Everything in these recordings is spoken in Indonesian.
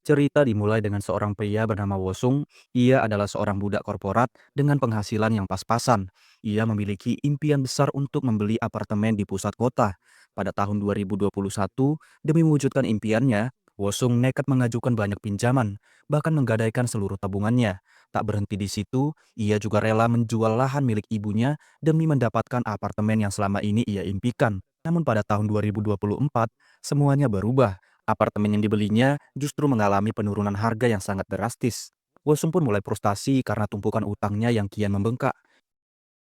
Cerita dimulai dengan seorang pria bernama Wosung. Ia adalah seorang budak korporat dengan penghasilan yang pas-pasan. Ia memiliki impian besar untuk membeli apartemen di pusat kota. Pada tahun 2021, demi mewujudkan impiannya, Wosung nekat mengajukan banyak pinjaman, bahkan menggadaikan seluruh tabungannya. Tak berhenti di situ, ia juga rela menjual lahan milik ibunya demi mendapatkan apartemen yang selama ini ia impikan. Namun pada tahun 2024, semuanya berubah. Apartemen yang dibelinya justru mengalami penurunan harga yang sangat drastis. Wosung pun mulai frustasi karena tumpukan utangnya yang kian membengkak.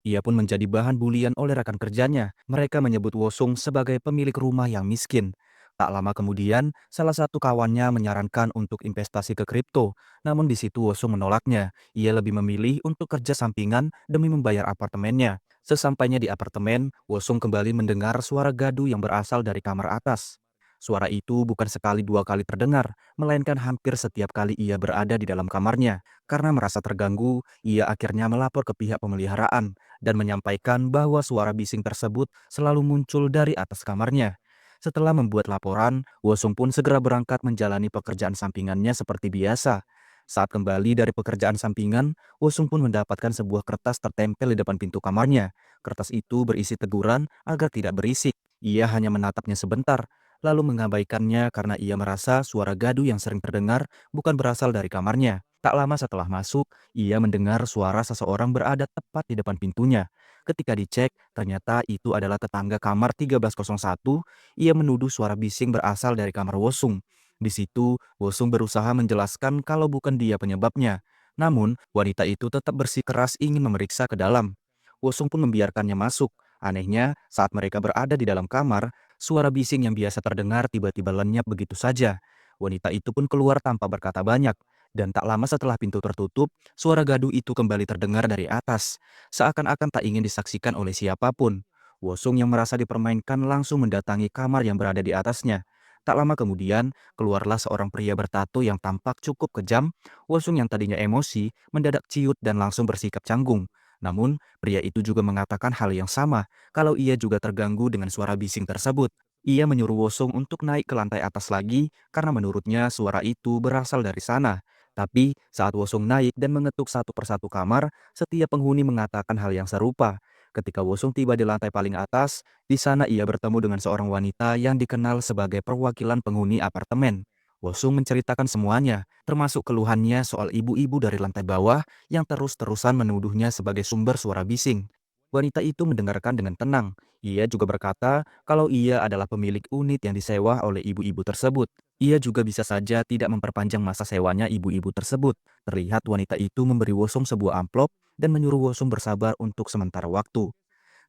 Ia pun menjadi bahan bulian oleh rekan kerjanya. Mereka menyebut Wosung sebagai pemilik rumah yang miskin. Tak lama kemudian, salah satu kawannya menyarankan untuk investasi ke kripto. Namun di situ Wosung menolaknya. Ia lebih memilih untuk kerja sampingan demi membayar apartemennya. Sesampainya di apartemen, Wosung kembali mendengar suara gaduh yang berasal dari kamar atas. Suara itu bukan sekali dua kali terdengar, melainkan hampir setiap kali ia berada di dalam kamarnya. Karena merasa terganggu, ia akhirnya melapor ke pihak pemeliharaan dan menyampaikan bahwa suara bising tersebut selalu muncul dari atas kamarnya. Setelah membuat laporan, Wosung pun segera berangkat menjalani pekerjaan sampingannya seperti biasa. Saat kembali dari pekerjaan sampingan, Wosung pun mendapatkan sebuah kertas tertempel di depan pintu kamarnya. Kertas itu berisi teguran agar tidak berisik. Ia hanya menatapnya sebentar, lalu mengabaikannya karena ia merasa suara gaduh yang sering terdengar bukan berasal dari kamarnya. Tak lama setelah masuk, ia mendengar suara seseorang berada tepat di depan pintunya. Ketika dicek, ternyata itu adalah tetangga kamar 1301. Ia menuduh suara bising berasal dari kamar Wosung. Di situ, Wosung berusaha menjelaskan kalau bukan dia penyebabnya. Namun, wanita itu tetap bersikeras ingin memeriksa ke dalam. Wosung pun membiarkannya masuk. Anehnya, saat mereka berada di dalam kamar, suara bising yang biasa terdengar tiba-tiba lenyap begitu saja. Wanita itu pun keluar tanpa berkata banyak. Dan tak lama setelah pintu tertutup, suara gaduh itu kembali terdengar dari atas, seakan-akan tak ingin disaksikan oleh siapapun. Wosung yang merasa dipermainkan langsung mendatangi kamar yang berada di atasnya. Tak lama kemudian, keluarlah seorang pria bertato yang tampak cukup kejam. Wosung yang tadinya emosi, mendadak ciut dan langsung bersikap canggung. Namun, pria itu juga mengatakan hal yang sama, kalau ia juga terganggu dengan suara bising tersebut. Ia menyuruh Wosung untuk naik ke lantai atas lagi karena menurutnya suara itu berasal dari sana. Tapi saat Wosung naik dan mengetuk satu persatu kamar, setiap penghuni mengatakan hal yang serupa. Ketika Wosung tiba di lantai paling atas, di sana ia bertemu dengan seorang wanita yang dikenal sebagai perwakilan penghuni apartemen. Wosung menceritakan semuanya, termasuk keluhannya soal ibu-ibu dari lantai bawah yang terus-terusan menuduhnya sebagai sumber suara bising. Wanita itu mendengarkan dengan tenang. Ia juga berkata kalau ia adalah pemilik unit yang disewa oleh ibu-ibu tersebut. Ia juga bisa saja tidak memperpanjang masa sewanya ibu-ibu tersebut. Terlihat wanita itu memberi Wosung sebuah amplop dan menyuruh Wosung bersabar untuk sementara waktu.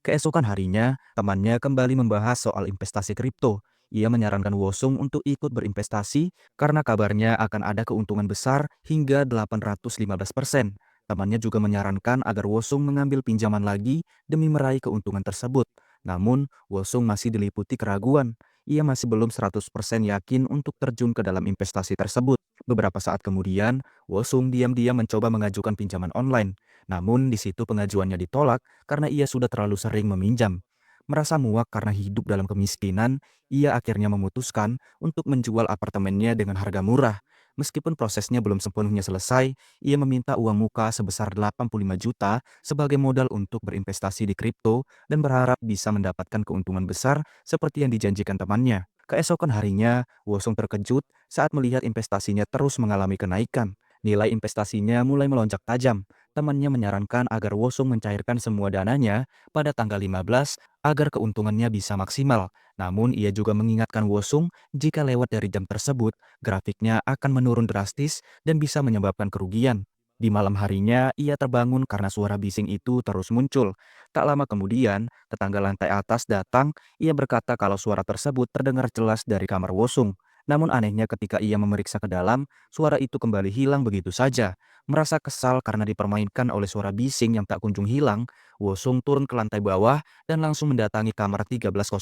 Keesokan harinya, temannya kembali membahas soal investasi kripto. Ia menyarankan Wosung untuk ikut berinvestasi karena kabarnya akan ada keuntungan besar hingga 815%. Temannya juga menyarankan agar Wosung mengambil pinjaman lagi demi meraih keuntungan tersebut. Namun, Wosung masih diliputi keraguan. Ia masih belum 100% yakin untuk terjun ke dalam investasi tersebut. Beberapa saat kemudian, Wosung diam-diam mencoba mengajukan pinjaman online. Namun, di situ pengajuannya ditolak karena ia sudah terlalu sering meminjam. Merasa muak karena hidup dalam kemiskinan, ia akhirnya memutuskan untuk menjual apartemennya dengan harga murah. Meskipun prosesnya belum sepenuhnya selesai, ia meminta uang muka sebesar 85 juta sebagai modal untuk berinvestasi di kripto dan berharap bisa mendapatkan keuntungan besar seperti yang dijanjikan temannya. Keesokan harinya, Wosung terkejut saat melihat investasinya terus mengalami kenaikan. Nilai investasinya mulai melonjak tajam. Temannya menyarankan agar Wosung mencairkan semua dananya pada tanggal 15 agar keuntungannya bisa maksimal. Namun ia juga mengingatkan Wosung jika lewat dari jam tersebut, grafiknya akan menurun drastis dan bisa menyebabkan kerugian. Di malam harinya, ia terbangun karena suara bising itu terus muncul. Tak lama kemudian, tetangga lantai atas datang. Ia berkata kalau suara tersebut terdengar jelas dari kamar Wosung. Namun anehnya ketika ia memeriksa ke dalam, suara itu kembali hilang begitu saja. Merasa kesal karena dipermainkan oleh suara bising yang tak kunjung hilang, Wosung turun ke lantai bawah dan langsung mendatangi kamar 1301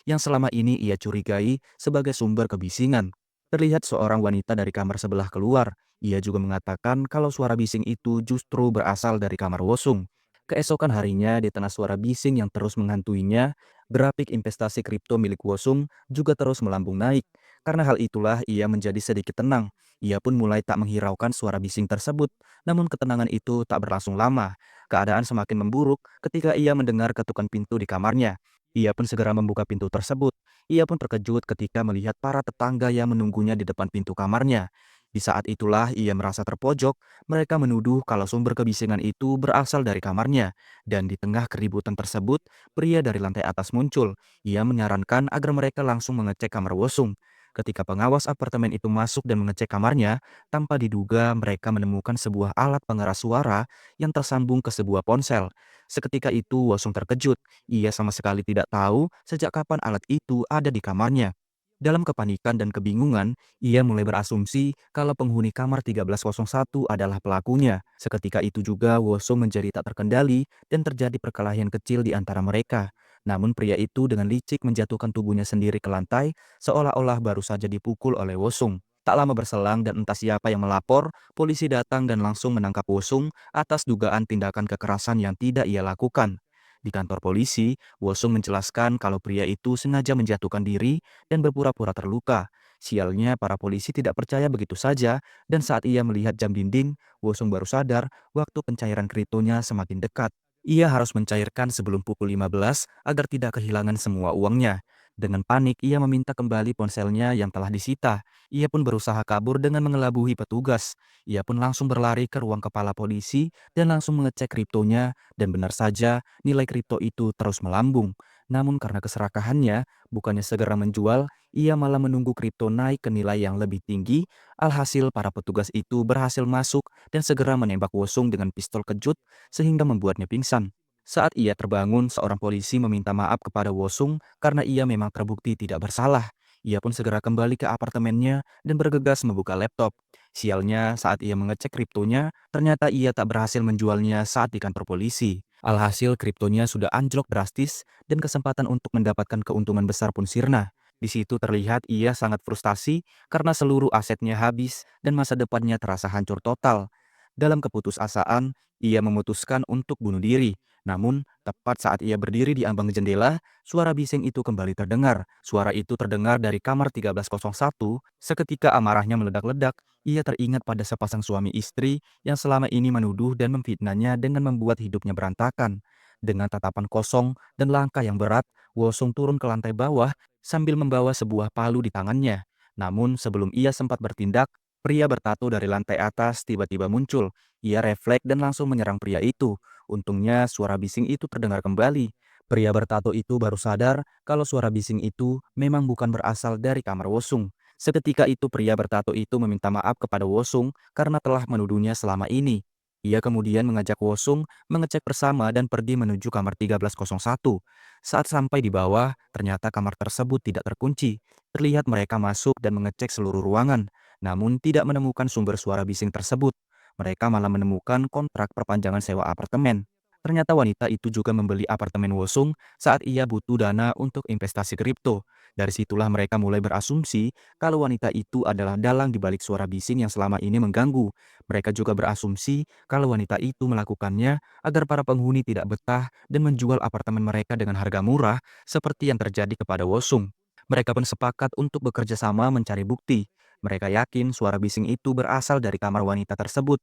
yang selama ini ia curigai sebagai sumber kebisingan. Terlihat seorang wanita dari kamar sebelah keluar. Ia juga mengatakan kalau suara bising itu justru berasal dari kamar Wosung. Keesokan harinya, di tengah suara bising yang terus menghantuinya, grafik investasi kripto milik Wosung juga terus melambung naik. Karena hal itulah ia menjadi sedikit tenang. Ia pun mulai tak menghiraukan suara bising tersebut. Namun ketenangan itu tak berlangsung lama. Keadaan semakin memburuk ketika ia mendengar ketukan pintu di kamarnya. Ia pun segera membuka pintu tersebut. Ia pun terkejut ketika melihat para tetangga yang menunggunya di depan pintu kamarnya. Di saat itulah ia merasa terpojok. Mereka menuduh kalau sumber kebisingan itu berasal dari kamarnya. Dan di tengah keributan tersebut, pria dari lantai atas muncul. Ia menyarankan agar mereka langsung mengecek kamar Wosung. Ketika pengawas apartemen itu masuk dan mengecek kamarnya, tanpa diduga mereka menemukan sebuah alat pengeras suara yang tersambung ke sebuah ponsel. Seketika itu Wosung terkejut. Ia sama sekali tidak tahu sejak kapan alat itu ada di kamarnya. Dalam kepanikan dan kebingungan, ia mulai berasumsi kalau penghuni kamar 1301 adalah pelakunya. Seketika itu juga Wosung menjadi tak terkendali dan terjadi perkelahian kecil di antara mereka. Namun pria itu dengan licik menjatuhkan tubuhnya sendiri ke lantai seolah-olah baru saja dipukul oleh Wosung. Tak lama berselang dan entah siapa yang melapor, polisi datang dan langsung menangkap Wosung atas dugaan tindakan kekerasan yang tidak ia lakukan. Di kantor polisi, Wosung menjelaskan kalau pria itu sengaja menjatuhkan diri dan berpura-pura terluka. Sialnya, para polisi tidak percaya begitu saja, dan saat ia melihat jam dinding, Wosung baru sadar waktu pencairan kriptonya semakin dekat. Ia harus mencairkan sebelum pukul 15 agar tidak kehilangan semua uangnya. Dengan panik, ia meminta kembali ponselnya yang telah disita. Ia pun berusaha kabur dengan mengelabui petugas. Ia pun langsung berlari ke ruang kepala polisi dan langsung mengecek kriptonya, dan benar saja nilai kripto itu terus melambung. Namun karena keserakahannya, bukannya segera menjual, ia malah menunggu kripto naik ke nilai yang lebih tinggi. Alhasil para petugas itu berhasil masuk dan segera menembak Wosung dengan pistol kejut sehingga membuatnya pingsan. Saat ia terbangun, seorang polisi meminta maaf kepada Wosung karena ia memang terbukti tidak bersalah. Ia pun segera kembali ke apartemennya dan bergegas membuka laptop. Sialnya, saat ia mengecek kriptonya, ternyata ia tak berhasil menjualnya saat di kantor polisi. Alhasil kriptonya sudah anjlok drastis dan kesempatan untuk mendapatkan keuntungan besar pun sirna. Di situ terlihat ia sangat frustasi karena seluruh asetnya habis dan masa depannya terasa hancur total. Dalam keputusasaan, ia memutuskan untuk bunuh diri. Namun, tepat saat ia berdiri di ambang jendela, suara bising itu kembali terdengar. Suara itu terdengar dari kamar 1301. Seketika amarahnya meledak-ledak, ia teringat pada sepasang suami istri yang selama ini menuduh dan memfitnahnya dengan membuat hidupnya berantakan. Dengan tatapan kosong dan langkah yang berat, Wosung turun ke lantai bawah sambil membawa sebuah palu di tangannya. Namun sebelum ia sempat bertindak, pria bertato dari lantai atas tiba-tiba muncul. Ia refleks dan langsung menyerang pria itu. Untungnya suara bising itu terdengar kembali. Pria bertato itu baru sadar kalau suara bising itu memang bukan berasal dari kamar Wosung. Seketika itu pria bertato itu meminta maaf kepada Wosung karena telah menuduhnya selama ini. Ia kemudian mengajak Wosung mengecek bersama dan pergi menuju kamar 1301. Saat sampai di bawah, ternyata kamar tersebut tidak terkunci. Terlihat mereka masuk dan mengecek seluruh ruangan, namun tidak menemukan sumber suara bising tersebut. Mereka malah menemukan kontrak perpanjangan sewa apartemen. Ternyata wanita itu juga membeli apartemen Wosung saat ia butuh dana untuk investasi kripto. Dari situlah mereka mulai berasumsi kalau wanita itu adalah dalang di balik suara bising yang selama ini mengganggu. Mereka juga berasumsi kalau wanita itu melakukannya agar para penghuni tidak betah dan menjual apartemen mereka dengan harga murah seperti yang terjadi kepada Wosung. Mereka pun sepakat untuk bekerja sama mencari bukti. Mereka yakin suara bising itu berasal dari kamar wanita tersebut.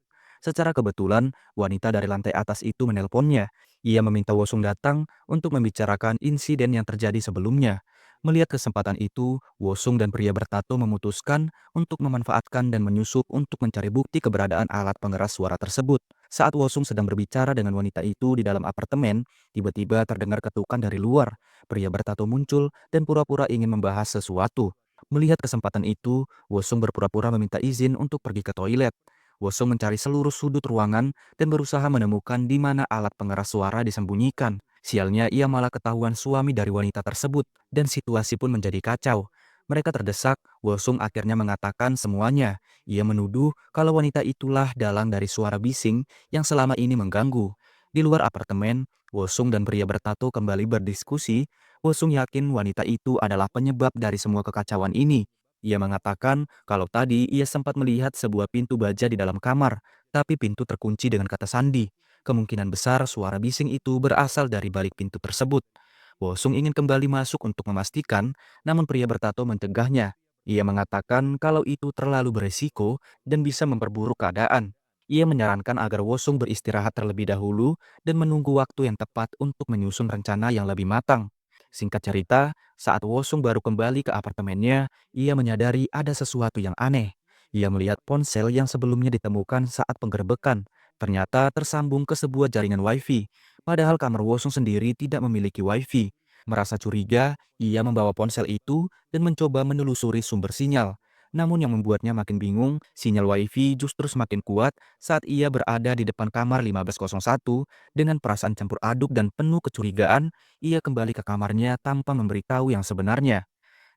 Secara kebetulan, wanita dari lantai atas itu menelponnya. Ia meminta Wosung datang untuk membicarakan insiden yang terjadi sebelumnya. Melihat kesempatan itu, Wosung dan pria bertato memutuskan untuk memanfaatkan dan menyusup untuk mencari bukti keberadaan alat pengeras suara tersebut. Saat Wosung sedang berbicara dengan wanita itu di dalam apartemen, tiba-tiba terdengar ketukan dari luar. Pria bertato muncul dan pura-pura ingin membahas sesuatu. Melihat kesempatan itu, Wosung berpura-pura meminta izin untuk pergi ke toilet. Wosung mencari seluruh sudut ruangan dan berusaha menemukan di mana alat pengeras suara disembunyikan. Sialnya ia malah ketahuan suami dari wanita tersebut dan situasi pun menjadi kacau. Mereka terdesak, Wosung akhirnya mengatakan semuanya. Ia menuduh kalau wanita itulah dalang dari suara bising yang selama ini mengganggu. Di luar apartemen, Wosung dan pria bertato kembali berdiskusi. Wosung yakin wanita itu adalah penyebab dari semua kekacauan ini. Ia mengatakan kalau tadi ia sempat melihat sebuah pintu baja di dalam kamar, tapi pintu terkunci dengan kata sandi. Kemungkinan besar suara bising itu berasal dari balik pintu tersebut. Wosung ingin kembali masuk untuk memastikan, namun pria bertato mencegahnya. Ia mengatakan kalau itu terlalu beresiko dan bisa memperburuk keadaan. Ia menyarankan agar Wosung beristirahat terlebih dahulu dan menunggu waktu yang tepat untuk menyusun rencana yang lebih matang. Singkat cerita, saat Wosung baru kembali ke apartemennya, ia menyadari ada sesuatu yang aneh. Ia melihat ponsel yang sebelumnya ditemukan saat penggerbekan. Ternyata tersambung ke sebuah jaringan wifi, padahal kamar Wosung sendiri tidak memiliki wifi. Merasa curiga, ia membawa ponsel itu dan mencoba menelusuri sumber sinyal. Namun yang membuatnya makin bingung, sinyal wifi justru semakin kuat saat ia berada di depan kamar 1501. Dengan perasaan campur aduk dan penuh kecurigaan, ia kembali ke kamarnya tanpa memberitahu yang sebenarnya.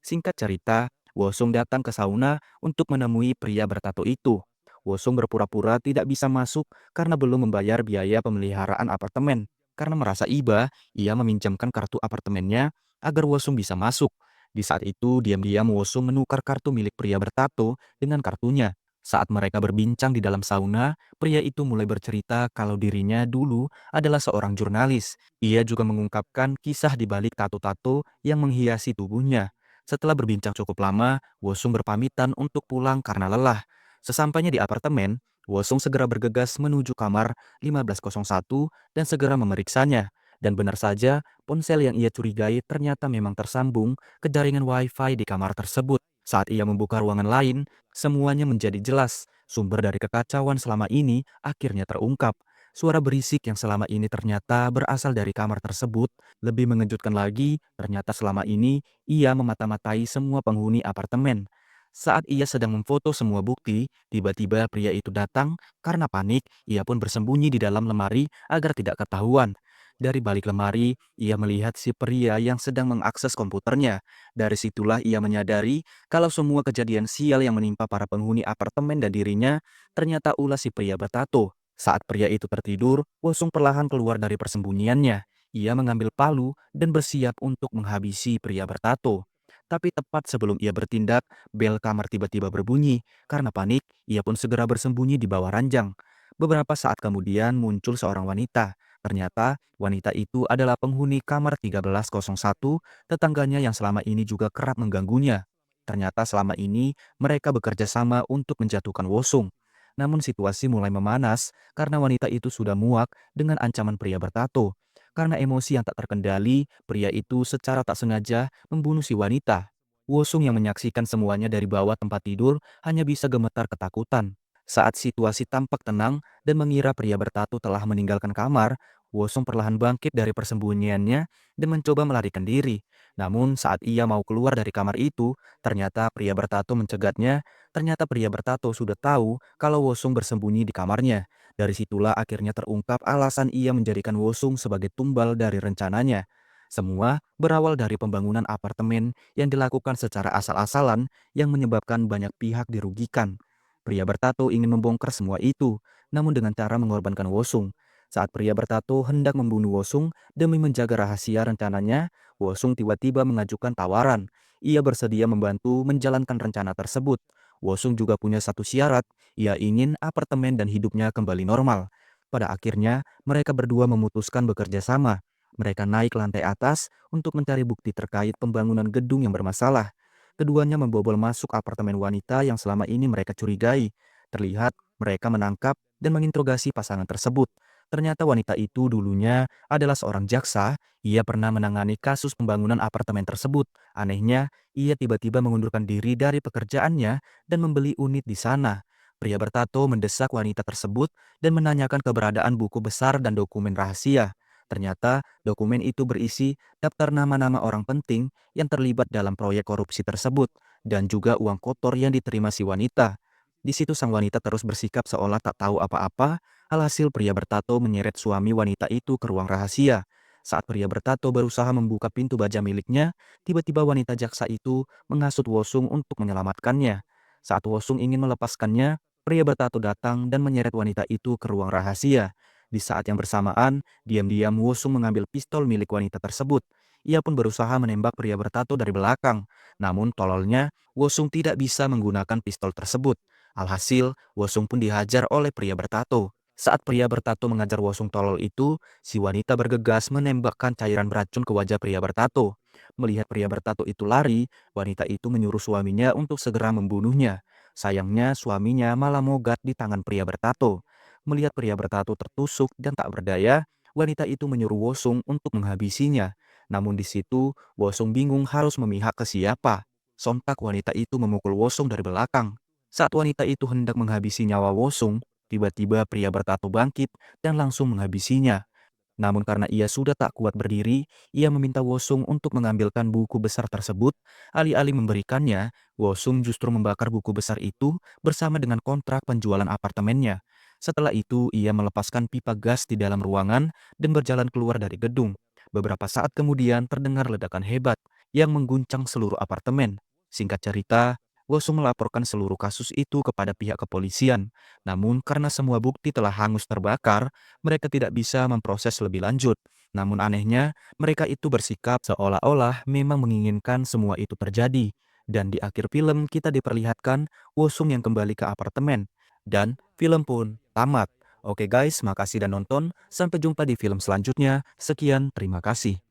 Singkat cerita, Wosung datang ke sauna untuk menemui pria bertato itu. Wosung berpura-pura tidak bisa masuk karena belum membayar biaya pemeliharaan apartemen. Karena merasa iba, ia meminjamkan kartu apartemennya agar Wosung bisa masuk. Di saat itu, diam-diam Wosung menukar kartu milik pria bertato dengan kartunya. Saat mereka berbincang di dalam sauna, pria itu mulai bercerita kalau dirinya dulu adalah seorang jurnalis. Ia juga mengungkapkan kisah di balik tato-tato yang menghiasi tubuhnya. Setelah berbincang cukup lama, Wosung berpamitan untuk pulang karena lelah. Sesampainya di apartemen, Wosung segera bergegas menuju kamar 1501 dan segera memeriksanya. Dan benar saja, ponsel yang ia curigai ternyata memang tersambung ke jaringan wifi di kamar tersebut. Saat ia membuka ruangan lain, semuanya menjadi jelas. Sumber dari kekacauan selama ini akhirnya terungkap. Suara berisik yang selama ini ternyata berasal dari kamar tersebut. Lebih mengejutkan lagi, ternyata selama ini ia memata-matai semua penghuni apartemen. Saat ia sedang memfoto semua bukti, tiba-tiba pria itu datang. Karena panik, ia pun bersembunyi di dalam lemari agar tidak ketahuan. Dari balik lemari, ia melihat si pria yang sedang mengakses komputernya. Dari situlah ia menyadari kalau semua kejadian sial yang menimpa para penghuni apartemen dan dirinya ternyata ulah si pria bertato. Saat pria itu tertidur, Wosung perlahan keluar dari persembunyiannya. Ia mengambil palu dan bersiap untuk menghabisi pria bertato. Tapi tepat sebelum ia bertindak, bel kamar tiba-tiba berbunyi. Karena panik, ia pun segera bersembunyi di bawah ranjang. Beberapa saat kemudian muncul seorang wanita. Ternyata wanita itu adalah penghuni kamar 1301, tetangganya yang selama ini juga kerap mengganggunya. Ternyata selama ini mereka bekerja sama untuk menjatuhkan Wosung. Namun situasi mulai memanas karena wanita itu sudah muak dengan ancaman pria bertato. Karena emosi yang tak terkendali, pria itu secara tak sengaja membunuh si wanita. Wosung yang menyaksikan semuanya dari bawah tempat tidur hanya bisa gemetar ketakutan. Saat situasi tampak tenang dan mengira pria bertato telah meninggalkan kamar, Wosung perlahan bangkit dari persembunyiannya dan mencoba melarikan diri. Namun saat ia mau keluar dari kamar itu, ternyata pria bertato mencegatnya. Ternyata pria bertato sudah tahu kalau Wosung bersembunyi di kamarnya. Dari situlah akhirnya terungkap alasan ia menjadikan Wosung sebagai tumbal dari rencananya. Semua berawal dari pembangunan apartemen yang dilakukan secara asal-asalan yang menyebabkan banyak pihak dirugikan. Pria bertato ingin membongkar semua itu, namun dengan cara mengorbankan Wosung. Saat pria bertato hendak membunuh Wosung demi menjaga rahasia rencananya, Wosung tiba-tiba mengajukan tawaran. Ia bersedia membantu menjalankan rencana tersebut. Wosung juga punya satu syarat, ia ingin apartemen dan hidupnya kembali normal. Pada akhirnya, mereka berdua memutuskan bekerja sama. Mereka naik ke lantai atas untuk mencari bukti terkait pembangunan gedung yang bermasalah. Keduanya membobol masuk apartemen wanita yang selama ini mereka curigai. Terlihat mereka menangkap dan menginterogasi pasangan tersebut. Ternyata wanita itu dulunya adalah seorang jaksa. Ia pernah menangani kasus pembangunan apartemen tersebut. Anehnya, ia tiba-tiba mengundurkan diri dari pekerjaannya dan membeli unit di sana. Pria bertato mendesak wanita tersebut dan menanyakan keberadaan buku besar dan dokumen rahasia. Ternyata dokumen itu berisi daftar nama-nama orang penting yang terlibat dalam proyek korupsi tersebut dan juga uang kotor yang diterima si wanita. Di situ sang wanita terus bersikap seolah tak tahu apa-apa. Alhasil pria bertato menyeret suami wanita itu ke ruang rahasia. Saat pria bertato berusaha membuka pintu baja miliknya, tiba-tiba wanita jaksa itu menghasut Wosung untuk menyelamatkannya. Saat Wosung ingin melepaskannya, pria bertato datang dan menyeret wanita itu ke ruang rahasia. Di saat yang bersamaan, diam-diam Wosung mengambil pistol milik wanita tersebut. Ia pun berusaha menembak pria bertato dari belakang. Namun tololnya, Wosung tidak bisa menggunakan pistol tersebut. Alhasil, Wosung pun dihajar oleh pria bertato. Saat pria bertato mengajar Wosung tolol itu, si wanita bergegas menembakkan cairan beracun ke wajah pria bertato. Melihat pria bertato itu lari, wanita itu menyuruh suaminya untuk segera membunuhnya. Sayangnya suaminya malah mogat di tangan pria bertato. Melihat pria bertato tertusuk dan tak berdaya, wanita itu menyuruh Wosung untuk menghabisinya. Namun di situ, Wosung bingung harus memihak ke siapa. Sontak wanita itu memukul Wosung dari belakang. Saat wanita itu hendak menghabisi nyawa Wosung, tiba-tiba pria bertato bangkit dan langsung menghabisinya. Namun karena ia sudah tak kuat berdiri, ia meminta Wosung untuk mengambilkan buku besar tersebut. Alih-alih memberikannya, Wosung justru membakar buku besar itu bersama dengan kontrak penjualan apartemennya. Setelah itu, ia melepaskan pipa gas di dalam ruangan dan berjalan keluar dari gedung. Beberapa saat kemudian terdengar ledakan hebat yang mengguncang seluruh apartemen. Singkat cerita, Wosung melaporkan seluruh kasus itu kepada pihak kepolisian. Namun karena semua bukti telah hangus terbakar, mereka tidak bisa memproses lebih lanjut. Namun anehnya, mereka itu bersikap seolah-olah memang menginginkan semua itu terjadi. Dan di akhir film kita diperlihatkan Wosung yang kembali ke apartemen. Dan film pun tamat. Oke guys, makasih dan nonton. Sampai jumpa di film selanjutnya. Sekian, terima kasih.